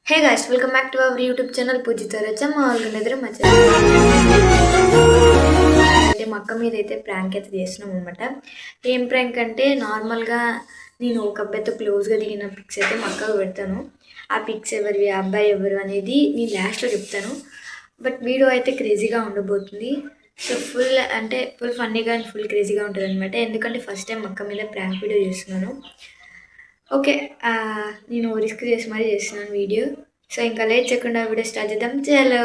Hey guys, welcome back to our YouTube channel Poojitha రచం నిద్ర మచ్చ. అయితే మా అక్క మీద అయితే ప్రాంక్ అయితే చేస్తున్నాం అనమాట. ఏం ప్రాంక్ అంటే నార్మల్గా నేను ఒక అబ్బాయితో క్లోజ్గా దిగిన పిక్స్ అయితే మా అక్కకు పెడతాను. ఆ పిక్స్ ఎవరివి, ఆ అబ్బాయి ఎవరు అనేది నేను లాస్ట్లో చెప్తాను. బట్ వీడియో అయితే క్రేజీగా ఉండబోతుంది. సో ఫుల్ ఫన్నీగా అండ్ ఫుల్ క్రేజీగా ఉంటుంది అనమాట. ఎందుకంటే ఫస్ట్ టైం అక్క మీద ప్రాంక్ వీడియో చేస్తున్నాను. ఓకే, నేను రిస్క్ చేసి మరీ చేస్తున్నాను వీడియో. సో ఇంకా లేట్ చేయకుండా వీడియో స్టార్ట్ చేద్దాం. చలో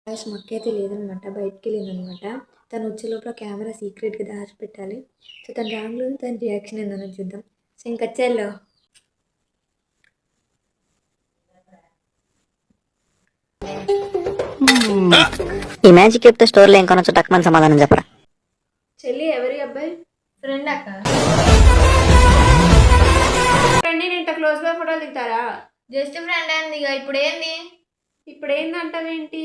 గాయ్స్, మా అక్క అయితే లేదనమాట, బయటికి వెళ్ళిందనమాట. తను వచ్చే లోపల కెమెరా సీక్రెట్గా దాచిపెట్టాలి. సో తను రాంగ్లో తన రియాక్షన్ ఏందనో చూద్దాం. సో ఇంకా చలో. ఈ మ్యాజిక్ చెప్తే స్టోర్లో ఏం కొనొచ్చు టక్మని సమాధానం చెప్పరా. చెల్లి ఎవరి అబ్బాయి? ఫ్రెండ్ అక్క. ఫ్రెండ్ ఇంత క్లోజ్గా ఫోటోలు దిగుతారా? జస్ట్ ఫ్రెండ్ అయింది ఇక. ఇప్పుడు ఏంది అంటావేంటి?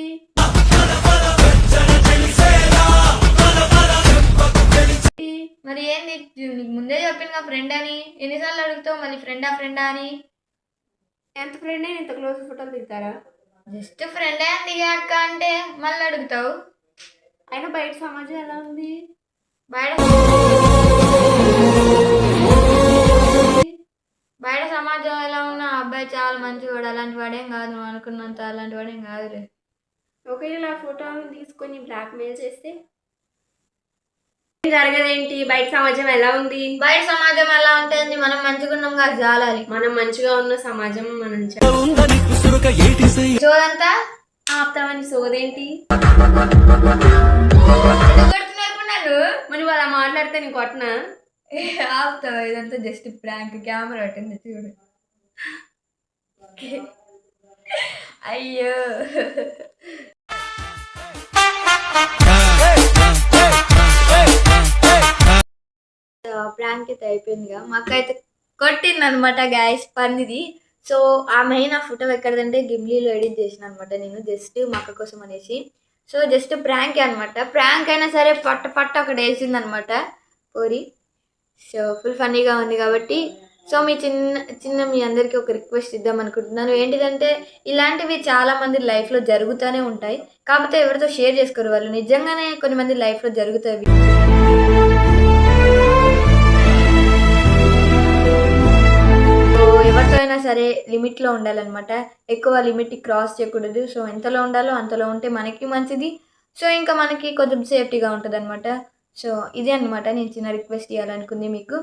మరి ఏంది, నీకు ముందే చెప్పింది ఫ్రెండ్ అని. ఎన్నిసార్లు అడుగుతావు మళ్ళీ ఫ్రెండా అని? ఎంత ఫ్రెండ్ అయినా ఇంత క్లోజ్ ఫోటోలు దిగుతారా? జస్ట్ ఫ్రెండ్ అయింది అక్క అంటే మళ్ళీ అడుగుతావు. అయినా బయట సమాజం ఎలా ఉంది? బయట సమాజం ఎలా ఉన్నా అబ్బాయి చాలా మంచివాడు. అలాంటి వాడేం కాదు, నువ్వు అనుకున్నంత అలాంటి వాడేం కాదులే. ఒకవేళ ఆ ఫోటోని తీసుకొని బ్లాక్మెయిల్ చేస్తే జరగదేంటి? బయట సమాజం ఎలా ఉంది? బయట సమాజం ఎలా ఉంటుంది? మనం మంచిగా ఉన్నాం కాదు జాలాలి. మనం మంచిగా ఉన్న సమాజం మనం సోదంతా ఆపుతామని. సోదేంటి మరి అలా మాట్లాడితే నేను కొట్టనా? ఆపుతావు. ఇదంతా జస్ట్ ప్రాంక్. కెమెరా పెట్టింది చూడు. అయ్యో, ప్రాంక్ అయితే అయిపోయిందిగా. మా అక్క అయితే కొట్టింది అనమాట గాయస్, పన్నిది. సో ఆ మెయిన్ ఆ ఫోటో ఎక్కడదంటే గిమ్లీలో ఎడిట్ చేసిన అనమాట నేను, జస్ట్ మా అక్క కోసం అనేసి. సో జస్ట్ ప్రాంక్ అనమాట. ప్రాంక్ అయినా సరే పట్ట ఒకటి వేసింది అనమాట పోరి. సో ఫుల్ ఫన్నీగా ఉంది కాబట్టి సో మీ అందరికీ ఒక రిక్వెస్ట్ ఇద్దాం అనుకుంటున్నాను. ఏంటిదంటే ఇలాంటివి చాలామంది లైఫ్లో జరుగుతూనే ఉంటాయి, కాకపోతే ఎవరితో షేర్ చేసుకోరు. వాళ్ళు నిజంగానే కొన్ని మంది లైఫ్లో జరుగుతాయి. ఎవరితో అయినా సరే లిమిట్లో ఉండాలన్నమాట. ఎక్కువ లిమిట్ క్రాస్ చేయకూడదు. సో ఎంతలో ఉండాలో అంతలో ఉంటే మనకి మంచిది. సో ఇంకా మనకి కొంచెం సేఫ్టీగా ఉంటుంది అనమాట. సో ఇదే అనమాట నేను చిన్న రిక్వెస్ట్ ఇవ్వాలనుకుంది మీకు.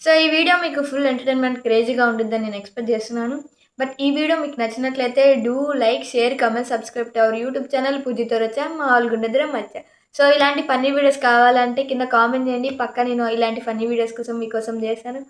సో ఈ వీడియో మీకు ఫుల్ ఎంటర్టైన్మెంట్ క్రేజీగా ఉంటుందని నేను ఎక్స్పెక్ట్ చేస్తున్నాను. బట్ ఈ వీడియో మీకు నచ్చినట్లయితే do like, share, comment, subscribe to our YouTube channel పూజితో రచ మాల్గుండెద్ర మచ్చ. సో ఇలాంటి ఫన్నీ వీడియోస్ కావాలంటే కింద కామెంట్ చేయండి. పక్క నేను ఇలాంటి ఫన్నీ వీడియోస్ కోసం మీకోసం చేశాను.